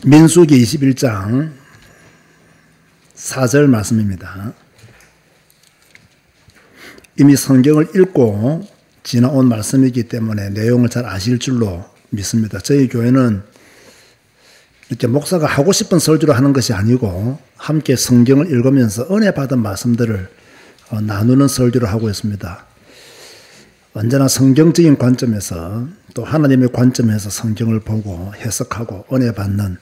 민수기 21장 4절 말씀입니다. 이미 성경을 읽고 지나온 말씀이기 때문에 내용을 잘 아실 줄로 믿습니다. 저희 교회는 이렇게 목사가 하고 싶은 설교를 하는 것이 아니고 함께 성경을 읽으면서 은혜 받은 말씀들을 나누는 설교를 하고 있습니다. 언제나 성경적인 관점에서 또 하나님의 관점에서 성경을 보고 해석하고 은혜 받는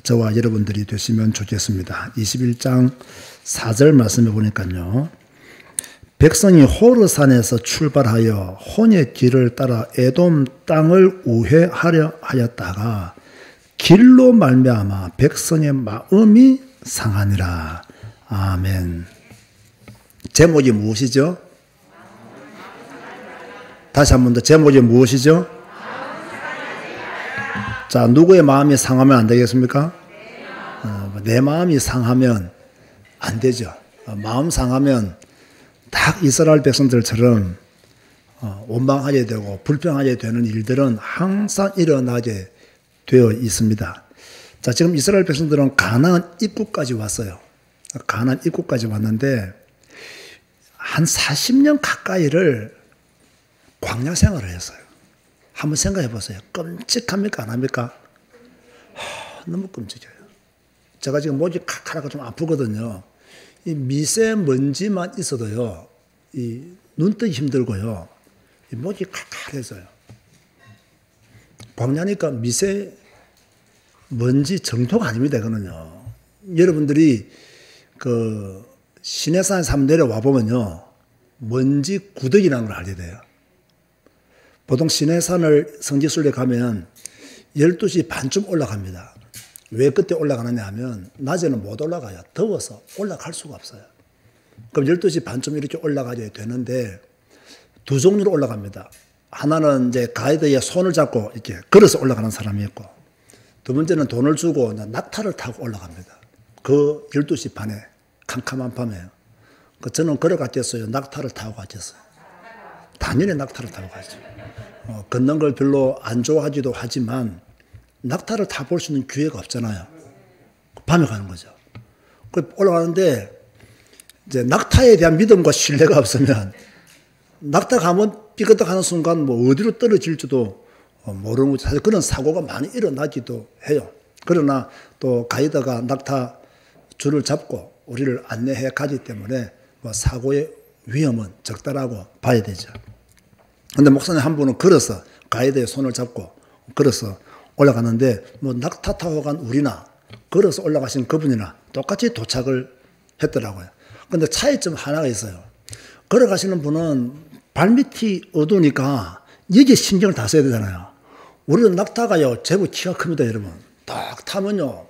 저와 여러분들이 되시면 좋겠습니다. 21장 4절 말씀해 보니까요. 백성이 호르산에서 출발하여 혼의 길을 따라 에돔 땅을 우회하려 하였다가 길로 말미암아 백성의 마음이 상하니라. 아멘. 제목이 무엇이죠? 다시 한 번 더 제목이 무엇이죠? 자, 누구의 마음이 상하면 안 되겠습니까? 내 마음이 상하면 안 되죠. 마음 상하면 딱 이스라엘 백성들처럼 원망하게 되고 불평하게 되는 일들은 항상 일어나게 되어 있습니다. 자, 지금 이스라엘 백성들은 가나안 입구까지 왔어요. 가나안 입구까지 왔는데 한 40년 가까이를 광야 생활을 했어요. 한번 생각해 보세요. 끔찍합니까? 안 합니까? 너무 끔찍해요. 제가 지금 목이 칼칼하고 좀 아프거든요. 이 미세먼지만 있어도요, 이 눈뜨기 힘들고요, 이 목이 칼칼해져요. 광야니까 미세먼지 정도가 아닙니다, 이거는요. 여러분들이 그 시내산에서 한번 내려와 보면요, 먼지 구덕이라는 걸 알게 돼요. 보통 시내산을 성지순례 가면 12시 반쯤 올라갑니다. 왜 그때 올라가느냐 하면 낮에는 못 올라가요. 더워서 올라갈 수가 없어요. 그럼 12시 반쯤 이렇게 올라가야 되는데 두 종류로 올라갑니다. 하나는 이제 가이드의 손을 잡고 이렇게 걸어서 올라가는 사람이 있고, 두 번째는 돈을 주고 낙타를 타고 올라갑니다. 그 12시 반에 캄캄한 밤에요. 저는 걸어갔겠어요? 낙타를 타고 갔겠어요? 당연히 낙타를 타고 가죠. 걷는 걸 별로 안 좋아하기도 하지만 낙타를 타볼 수 있는 기회가 없잖아요. 밤에 가는 거죠. 올라가는데 이제 낙타에 대한 믿음과 신뢰가 없으면 낙타 가면 삐끗하는 순간 뭐 어디로 떨어질지도 모르는 거죠. 사실 그런 사고가 많이 일어나기도 해요. 그러나 또 가이드가 낙타 줄을 잡고 우리를 안내해 가기 때문에 뭐 사고의 위험은 적다라고 봐야 되죠. 근데 목사님 한 분은 걸어서 가이드의 손을 잡고 걸어서 올라갔는데 뭐 낙타 타고 간 우리나 걸어서 올라가신 그분이나 똑같이 도착을 했더라고요. 근데 차이점 하나가 있어요. 걸어가시는 분은 발밑이 어두우니까 여기에 신경을 다 써야 되잖아요. 우리는 낙타가요, 제법 키가 큽니다, 여러분. 딱 타면요,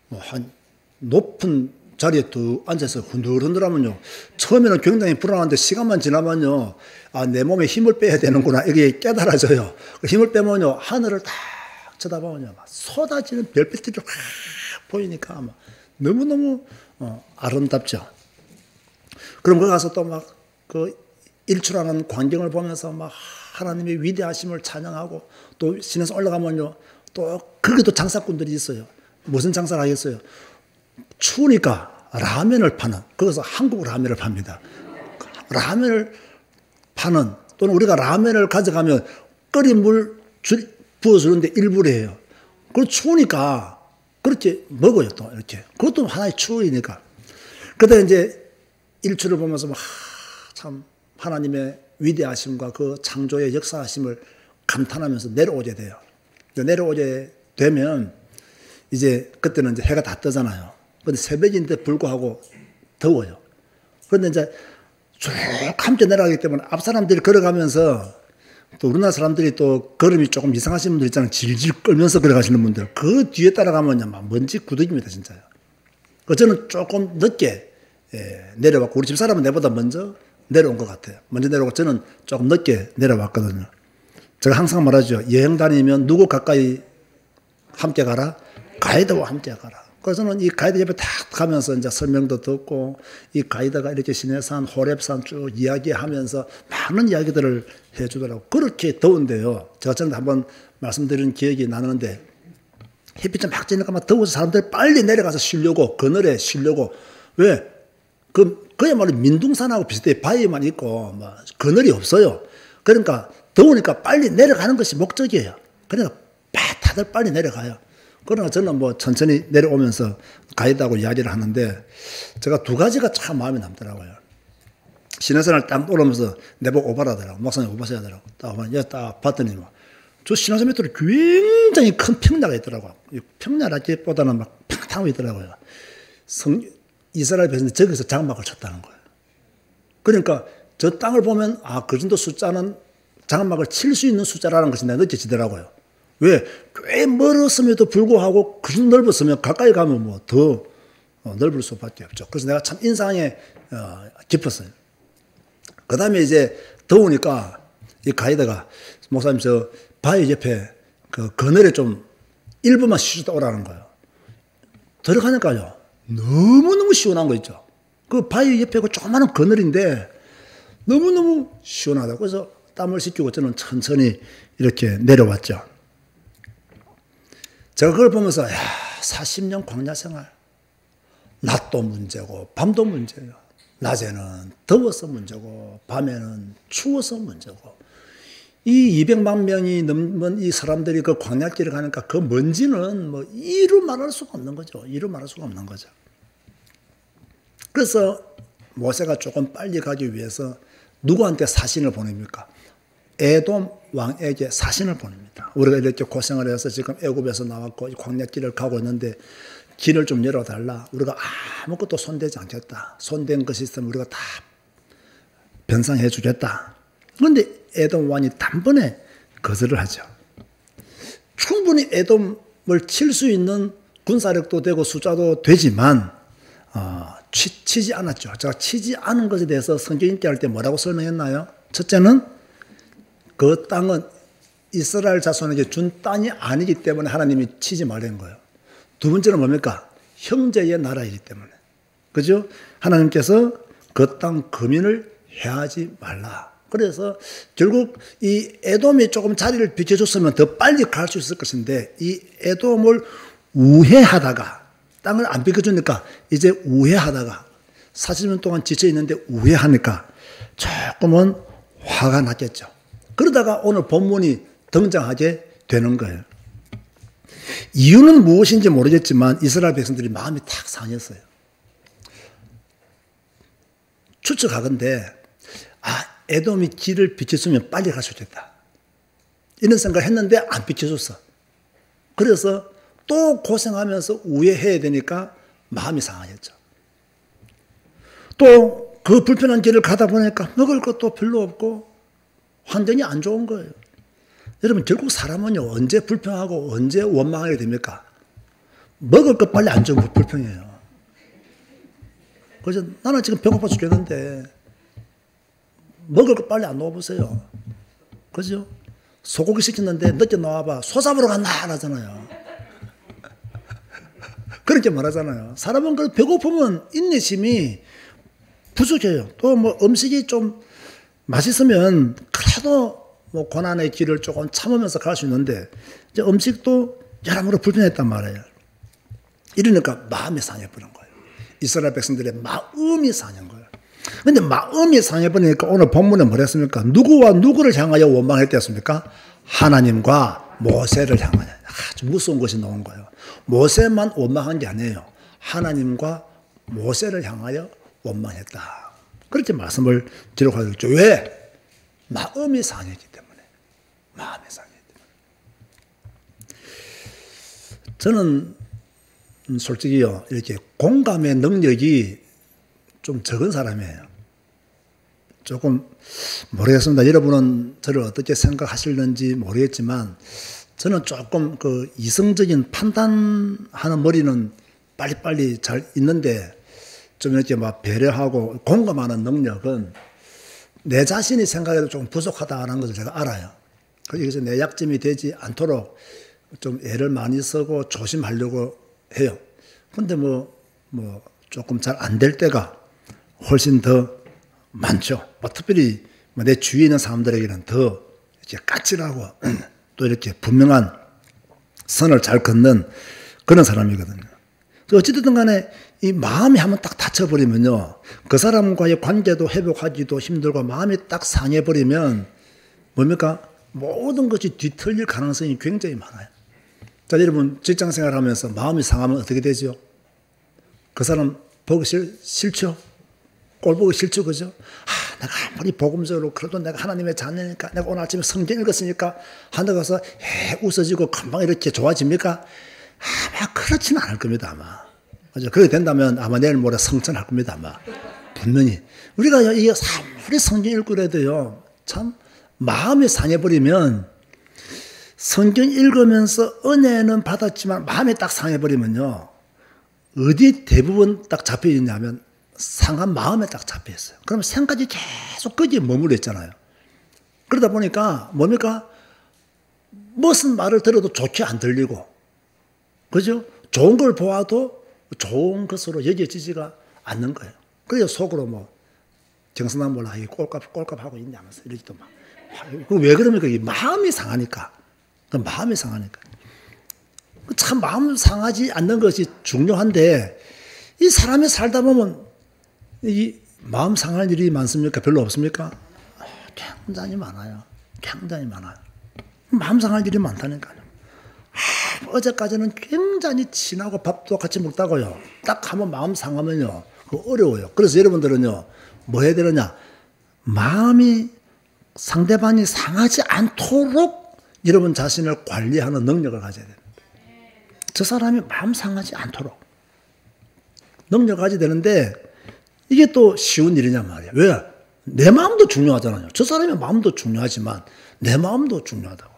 뭐 한 높은 자리에 뚝 앉아서 흔들흔들하면요, 처음에는 굉장히 불안한데 시간만 지나면요, 아, 내 몸에 힘을 빼야 되는구나, 이게 깨달아져요. 힘을 빼면요, 하늘을 딱 쳐다보면요, 막 쏟아지는 별빛들이 확 보이니까 막 너무너무 아름답죠. 그럼 거기 가서 또 막 그 일출하는 광경을 보면서 막 하나님의 위대하심을 찬양하고, 또 신에서 올라가면요, 또 거기도 장사꾼들이 있어요. 무슨 장사를 하겠어요? 추우니까 라면을 파는, 거기서 한국 라면을 팝니다. 라면을 파는, 또는 우리가 라면을 가져가면 끓인 물 부어주는데 일부러 해요. 그리고 추우니까 그렇게 먹어요, 또 이렇게. 그것도 하나의 추억이니까. 그때 이제 일출을 보면서 참 하나님의 위대하심과 그 창조의 역사하심을 감탄하면서 내려오게 돼요. 내려오게 되면 이제 그때는 이제 해가 다 뜨잖아요. 근데 새벽인데 불구하고 더워요. 그런데 이제 쭉 함께 내려가기 때문에 앞 사람들이 걸어가면서, 또 우리나라 사람들이 또 걸음이 조금 이상하신 분들 있잖아요. 질질 끌면서 걸어가시는 분들. 그 뒤에 따라가면 막 먼지 구덕입니다, 진짜요. 저는 조금 늦게 내려왔고, 우리 집 사람은 내보다 먼저 내려온 것 같아요. 먼저 내려오고 저는 조금 늦게 내려왔거든요. 제가 항상 말하죠. 여행 다니면 누구 가까이 함께 가라? 가이드와 함께 가라. 그래서 저는 이 가이드 옆에 탁 가면서 이제 설명도 듣고, 이 가이드가 이렇게 시내산, 호렙산 쭉 이야기하면서 많은 이야기들을 해주더라고요. 그렇게 더운데요. 제가 전에 한번 말씀드린 기억이 나는데, 햇빛이 막 찌니까 막 더워서 사람들이 빨리 내려가서 쉬려고, 그늘에 쉬려고. 왜? 그야말로 민둥산하고 비슷해. 바위만 있고, 뭐, 그늘이 없어요. 그러니까 더우니까 빨리 내려가는 것이 목적이에요. 그러니까 다들 빨리 내려가요. 그러나 저는 뭐 천천히 내려오면서 가이드하고 이야기를 하는데 제가 두 가지가 참 마음에 남더라고요. 신해산을 딱 오르면서 내보고 오바라더라고. 목사님 오바셔야 되라고. 딱 봤더니 저 신해산 밑으로 굉장히 큰 평야가 있더라고요. 평야라기보다는 막 팽탕하고 있더라고요. 이스라엘 백성들이 저기서 장막을 쳤다는 거예요. 그러니까 저 땅을 보면 그 정도 숫자는 장막을 칠 수 있는 숫자라는 것이 느껴지더라고요. 왜? 꽤 멀었음에도 불구하고 그 정도 넓었으면 가까이 가면 뭐 더 넓을 수밖에 없죠. 그래서 내가 참 인상에 깊었어요. 그 다음에 이제 더우니까 이 가이드가 목사님 저 바위 옆에 그 그늘에 좀 1분만 쉬셨다 오라는 거예요. 들어가니까요. 너무너무 시원한 거 있죠. 그 바위 옆에 그 조그마한 그늘인데 너무너무 시원하다. 그래서 땀을 씻기고 저는 천천히 이렇게 내려왔죠. 제가 그걸 보면서 40년 광야 생활. 낮도 문제고 밤도 문제예요. 낮에는 더워서 문제고 밤에는 추워서 문제고 이 200만 명이 넘는 이 사람들이 그 광야길을 가니까 그 먼지는 뭐 이루 말할 수가 없는 거죠. 이루 말할 수가 없는 거죠. 그래서 모세가 조금 빨리 가기 위해서 누구한테 사신을 보냅니까? 에돔 왕에게 사신을 보냅니다. 우리가 이렇게 고생을 해서 지금 애굽에서 나왔고 광야길을 가고 있는데 길을 좀 열어달라. 우리가 아무것도 손대지 않겠다. 손댄 것이 있으면 우리가 다 변상해 주겠다. 그런데 에돔 왕이 단번에 거절을 하죠. 충분히 에돔을 칠 수 있는 군사력도 되고 숫자도 되지만 치지 않았죠. 제가 치지 않은 것에 대해서 성경 읽기 할 때 뭐라고 설명했나요? 첫째는 그 땅은 이스라엘 자손에게 준 땅이 아니기 때문에 하나님이 치지 말라는 거예요. 두 번째는 뭡니까? 형제의 나라이기 때문에. 그죠? 하나님께서 그 땅 거민을 해하지 말라. 그래서 결국 이 에돔이 조금 자리를 비켜줬으면 더 빨리 갈 수 있을 것인데 이 에돔을 우회하다가 땅을 안 비켜주니까 이제 우회하다가 40년 동안 지쳐있는데 우회하니까 조금은 화가 났겠죠. 그러다가 오늘 본문이 등장하게 되는 거예요. 이유는 무엇인지 모르겠지만 이스라엘 백성들이 마음이 탁 상했어요. 추측하건대 에돔이 길을 비켜주면 빨리 갈 수 있겠다. 이런 생각을 했는데 안 비켜줬어. 그래서 또 고생하면서 우회해야 되니까 마음이 상하겠죠. 또 그 불편한 길을 가다 보니까 먹을 것도 별로 없고 환경이 안 좋은 거예요. 여러분 결국 사람은요 언제 불평하고 언제 원망하게 됩니까? 먹을 것 빨리 안 주면 불평해요. 그래서 나는 지금 배고파 죽겠는데 먹을 것 빨리 안 넣어보세요. 그죠? 소고기 시켰는데 늦게 나와봐. 소 잡으러 간다 하잖아요. 그렇게 말하잖아요. 사람은 그 배고프면 인내심이 부족해요. 또 뭐 음식이 좀 맛있으면 그래도 뭐 고난의 길을 조금 참으면서 갈 수 있는데 이제 음식도 여러모로 불편했단 말이에요. 이러니까 마음이 상해버린 거예요. 이스라엘 백성들의 마음이 상한 거예요. 그런데 마음이 상해버리니까 오늘 본문에 뭐라 했습니까? 누구와 누구를 향하여 원망했댔습니까? 하나님과 모세를 향하여. 아주 무서운 것이 나온 거예요. 모세만 원망한 게 아니에요. 하나님과 모세를 향하여 원망했다. 그렇게 말씀을 기록하고 있죠. 왜? 마음이 상했기 때문에. 마음이 상했기 때문에. 저는 솔직히요, 이렇게 공감의 능력이 좀 적은 사람이에요. 조금 모르겠습니다. 여러분은 저를 어떻게 생각하실는지 모르겠지만 저는 조금 그 이성적인 판단하는 머리는 빨리빨리 잘 있는데 좀 이렇게 막 배려하고 공감하는 능력은 내 자신이 생각해도 좀 부족하다는 것을 제가 알아요. 그래서 내 약점이 되지 않도록 좀 애를 많이 쓰고 조심하려고 해요. 근데 뭐 조금 잘 안 될 때가 훨씬 더 많죠. 특별히 내 주위에 있는 사람들에게는 더 이렇게 까칠하고 또 이렇게 분명한 선을 잘 긋는 그런 사람이거든요. 어찌됐든 간에 이 마음이 한번 딱 다쳐버리면요. 그 사람과의 관계도 회복하기도 힘들고 마음이 딱 상해버리면 뭡니까? 모든 것이 뒤틀릴 가능성이 굉장히 많아요. 자, 여러분 직장생활 하면서 마음이 상하면 어떻게 되죠? 그 사람 보기 싫죠? 꼴 보기 싫죠, 그죠? 내가 아무리 복음적으로 그래도 내가 하나님의 자녀니까 내가 오늘 아침에 성경 읽었으니까 한데 가서 웃어지고 금방 이렇게 좋아집니까? 아마 그렇지는 않을 겁니다, 아마. 그죠? 그렇게 된다면 아마 내일 모레 성천할 겁니다, 아마. 분명히. 우리가 이게 아무리 성경 읽고 그래도요, 참 마음이 상해버리면 성경 읽으면서 은혜는 받았지만 마음이 딱 상해버리면요, 어디 대부분 딱 잡혀있냐면 상한 마음에 딱 잡혀있어요. 그러면 생각이 계속 거기에 머물러 있잖아요. 그러다 보니까 뭡니까? 무슨 말을 들어도 좋게 안 들리고, 그죠? 좋은 걸 보아도 좋은 것으로 여겨지지가 않는 거예요. 그래서 속으로 뭐 정선한 몰라 꼴값하고 있냐면서 이러지도 막. 왜 그럽니까? 이 마음이 상하니까. 마음이 상하니까. 참 마음 상하지 않는 것이 중요한데 이 사람이 살다 보면 이 마음 상할 일이 많습니까? 별로 없습니까? 굉장히 많아요. 굉장히 많아요. 마음 상할 일이 많다니까요. 어제까지는 굉장히 친하고 밥도 같이 먹다고요. 딱 한번 마음 상하면요, 그거 어려워요. 그래서 여러분들은요, 뭐 해야 되느냐? 마음이 상대방이 상하지 않도록 여러분 자신을 관리하는 능력을 가져야 됩니다. 저 사람이 마음 상하지 않도록 능력을 가져야 되는데 이게 또 쉬운 일이냐 말이에요. 왜? 내 마음도 중요하잖아요. 저 사람의 마음도 중요하지만 내 마음도 중요하다고.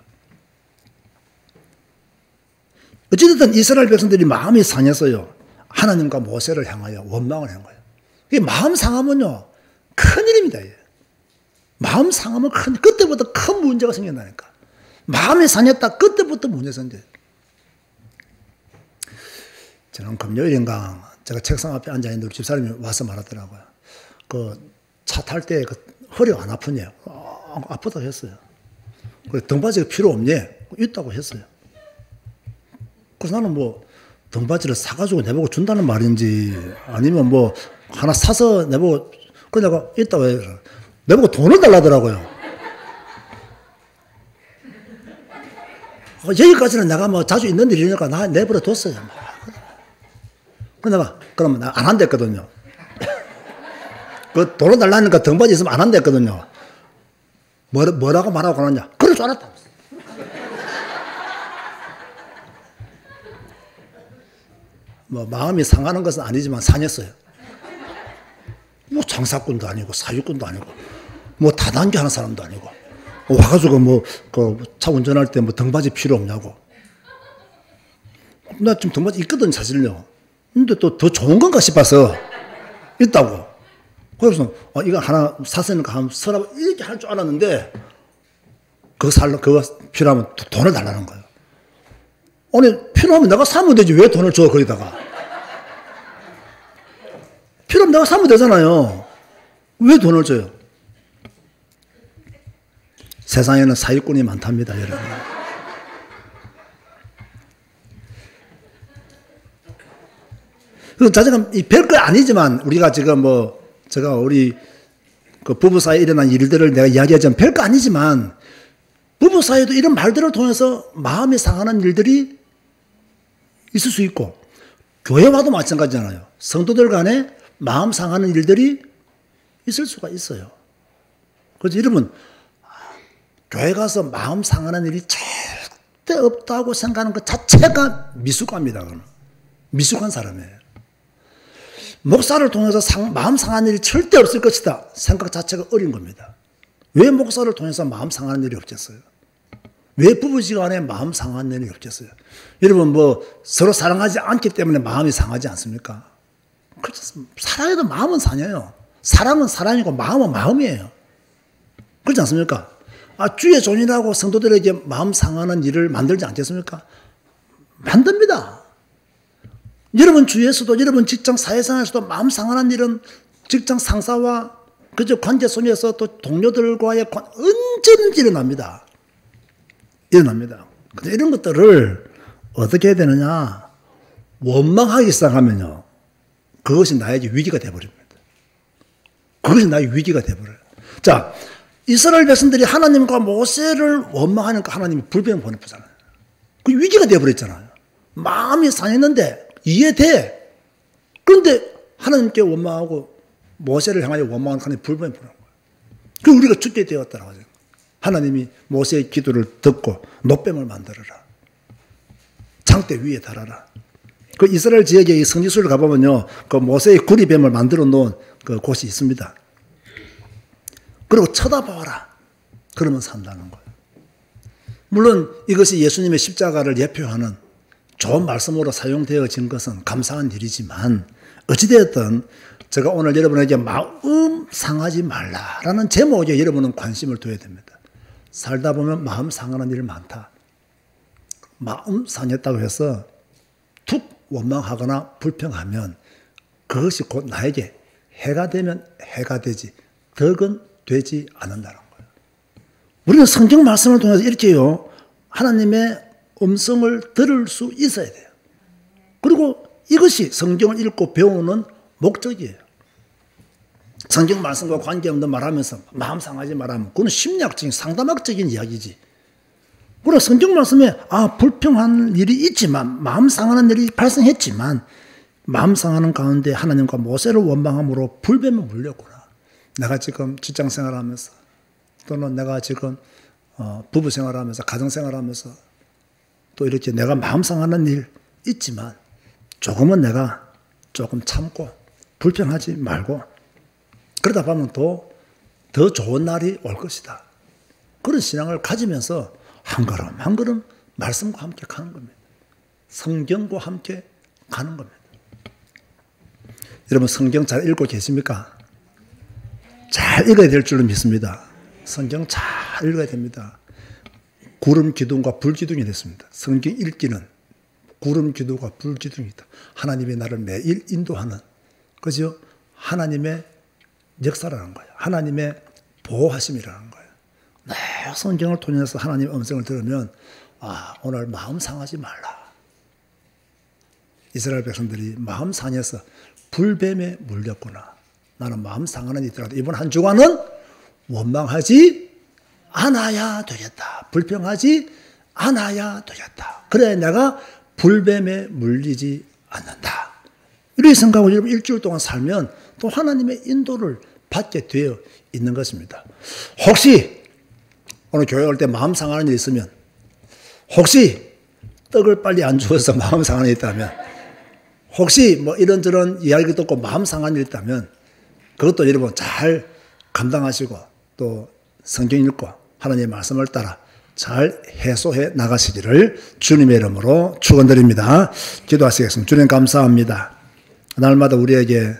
어찌됐든 이스라엘 백성들이 마음이 상해서요, 하나님과 모세를 향하여 원망을 한 거예요. 이게 마음 상하면요, 큰일입니다. 이게. 마음 상하면 그때부터 큰 문제가 생긴다니까. 마음이 상했다, 그때부터 문제가 생겨요. 저는 금요일인가 제가 책상 앞에 앉아있는데 우리 집사람이 와서 말하더라고요. 그 차 탈 때 그 허리가 안 아프냐? 아프다고 했어요. 그래서 등받이가 필요 없냐? 있다고 했어요. 그래서 나는 뭐 등받이를 사가지고 내보고 준다는 말인지 아니면 뭐 하나 사서 내보고, 그래서 내가 있다고 해요. 내보고 돈을 달라더라고요. 여기까지는 내가 뭐 자주 있는 일이니까 나 내버려 뒀어요. 그래서 내가 그러면 나 안 한댔거든요. 그 돈을 달라니까 등받이 있으면 안 한댔거든요. 뭐라고 말하고 가느냐? 그럴 줄 알았다. 뭐 마음이 상하는 것은 아니지만 상했어요. 뭐 장사꾼도 아니고 사육꾼도 아니고 뭐 다단계 하는 사람도 아니고 와가지고 뭐 그 차 운전할 때 뭐 등받이 필요 없냐고. 나 지금 등받이 있거든 사실요. 근데 또 더 좋은 건가 싶어서 있다고. 그래서 이거 하나 샀으니까 한번 서라고 이렇게 할 줄 알았는데 그거 필요하면 돈을 달라는 거예요. 아니 필요하면 내가 사면 되지 왜 돈을 줘 거기다가. 필요하면 내가 사면 되잖아요. 왜 돈을 줘요? 세상에는 사기꾼이 많답니다, 여러분. 그 자제가 별거 아니지만 우리가 지금 뭐 제가 우리 그 부부 사이에 일어난 일들을 내가 이야기하자면 별거 아니지만 부부 사이에도 이런 말들을 통해서 마음이 상하는 일들이 있을 수 있고 교회와도 마찬가지잖아요. 성도들 간에 마음 상하는 일들이 있을 수가 있어요. 그래서 여러분 교회 가서 마음 상하는 일이 절대 없다고 생각하는 것 자체가 미숙합니다. 미숙한 사람이에요. 목사를 통해서 마음 상하는 일이 절대 없을 것이다 생각 자체가 어린 겁니다. 왜 목사를 통해서 마음 상하는 일이 없겠어요? 왜 부부지간에 마음 상하는 일이 없겠어요? 여러분 뭐 서로 사랑하지 않기 때문에 마음이 상하지 않습니까? 그렇죠. 사랑해도 마음은 상해요. 사랑은 사랑이고 마음은 마음이에요. 그렇지 않습니까? 주의 종이라고 성도들에게 마음 상하는 일을 만들지 않겠습니까? 만듭니다. 여러분 주위에서도 여러분 직장 사회생활에서도 마음 상하는 일은 직장 상사와 그저 관계 속에서 또 동료들과의 언제든지 일어납니다. 일어납니다. 근데 이런 것들을 어떻게 해야 되느냐? 원망하기 시작하면요. 그것이 나에게 위기가 되어버립니다. 그것이 나에게 위기가 되어버려요. 자, 이스라엘 백성들이 하나님과 모세를 원망하니까 하나님이 불뱀을 보내잖아요. 그 위기가 되어버렸잖아요. 마음이 상했는데 이해돼. 그런데 하나님께 원망하고 모세를 향하여 원망하는 하나님이 불뱀을 보내는 거예요. 그리고 우리가 죽게 되었다라고 하죠. 하나님이 모세의 기도를 듣고 놋뱀을 만들어라. 장대 위에 달아라. 그 이스라엘 지역에 이 성지순을 가보면요. 그 모세의 구리뱀을 만들어 놓은 그 곳이 있습니다. 그리고 쳐다봐라. 그러면 산다는 거예요. 물론 이것이 예수님의 십자가를 예표하는 좋은 말씀으로 사용되어진 것은 감사한 일이지만 어찌되었든 제가 오늘 여러분에게 마음 상하지 말라라는 제목에 여러분은 관심을 둬야 됩니다. 살다 보면 마음 상하는 일 많다. 마음 상했다고 해서 툭 원망하거나 불평하면 그것이 곧 나에게 해가 되면 해가 되지 덕은 되지 않는다는 거예요. 우리는 성경 말씀을 통해서 이렇게요. 하나님의 음성을 들을 수 있어야 돼요. 그리고 이것이 성경을 읽고 배우는 목적이에요. 성경 말씀과 관계없는 말하면서 마음 상하지 말하면 그건 심리학적인 상담학적인 이야기지. 그리고 성경 말씀에 불평한 일이 있지만 마음 상하는 일이 발생했지만 마음 상하는 가운데 하나님과 모세를 원망함으로 불뱀에 물렸구나. 내가 지금 직장 생활하면서 또는 내가 지금 부부 생활하면서 가정 생활하면서 또 이렇게 내가 마음 상하는 일 있지만 조금은 내가 조금 참고 불평하지 말고 그러다 보면 더 좋은 날이 올 것이다. 그런 신앙을 가지면서 한 걸음 한 걸음 말씀과 함께 가는 겁니다. 성경과 함께 가는 겁니다. 여러분 성경 잘 읽고 계십니까? 잘 읽어야 될 줄로 믿습니다. 성경 잘 읽어야 됩니다. 구름 기둥과 불 기둥이 됐습니다. 성경 읽기는 구름 기둥과 불 기둥이다. 하나님이 나를 매일 인도하는 그죠? 하나님의 역사라는 거예요. 하나님의 보호하심이라는 거예요. 네, 성경을 통해서 하나님의 음성을 들으면 오늘 마음 상하지 말라. 이스라엘 백성들이 마음 상해서 불뱀에 물렸구나. 나는 마음 상하는 이더라도 이번 한 주간은 원망하지 않아야 되겠다. 불평하지 않아야 되겠다. 그래 내가 불뱀에 물리지 않는다. 이렇게 생각하고 여러분 일주일 동안 살면 또 하나님의 인도를 받게 되어 있는 것입니다. 혹시 오늘 교회 올 때 마음 상하는 일이 있으면 혹시 떡을 빨리 안 주어서 마음 상하는 일이 있다면 혹시 뭐 이런저런 이야기 듣고 마음 상하는 일이 있다면 그것도 여러분 잘 감당하시고 또 성경 읽고 하나님의 말씀을 따라 잘 해소해 나가시기를 주님의 이름으로 축원드립니다. 기도하시겠습니다. 주님 감사합니다. 날마다 우리에게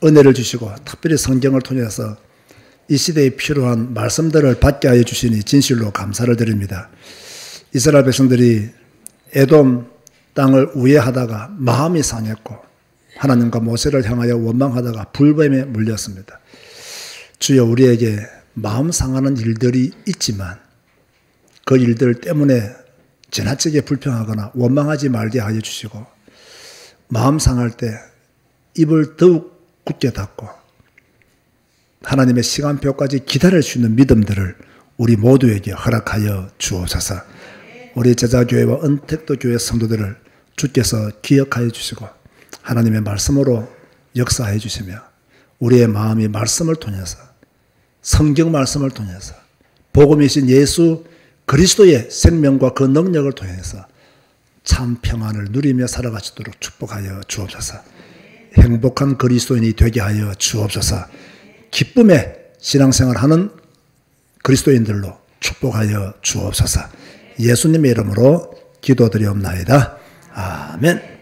은혜를 주시고 특별히 성경을 통해서 이 시대에 필요한 말씀들을 받게 하여 주시니 진실로 감사를 드립니다. 이스라엘 백성들이 에돔 땅을 우회하다가 마음이 상했고 하나님과 모세를 향하여 원망하다가 불뱀에 물렸습니다. 주여 우리에게 마음 상하는 일들이 있지만 그 일들 때문에 지나치게 불평하거나 원망하지 말게 하여 주시고 마음 상할 때 입을 더욱 굳게 닫고 하나님의 시간표까지 기다릴 수 있는 믿음들을 우리 모두에게 허락하여 주옵소서. 우리 제자교회와 은택도 교회 성도들을 주께서 기억하여 주시고 하나님의 말씀으로 역사해 주시며 우리의 마음이 말씀을 통해서 성경 말씀을 통해서 복음이신 예수 그리스도의 생명과 그 능력을 통해서 참 평안을 누리며 살아가시도록 축복하여 주옵소서. 행복한 그리스도인이 되게 하여 주옵소서. 기쁨의 신앙생활하는 그리스도인들로 축복하여 주옵소서. 예수님의 이름으로 기도드리옵나이다. 아멘.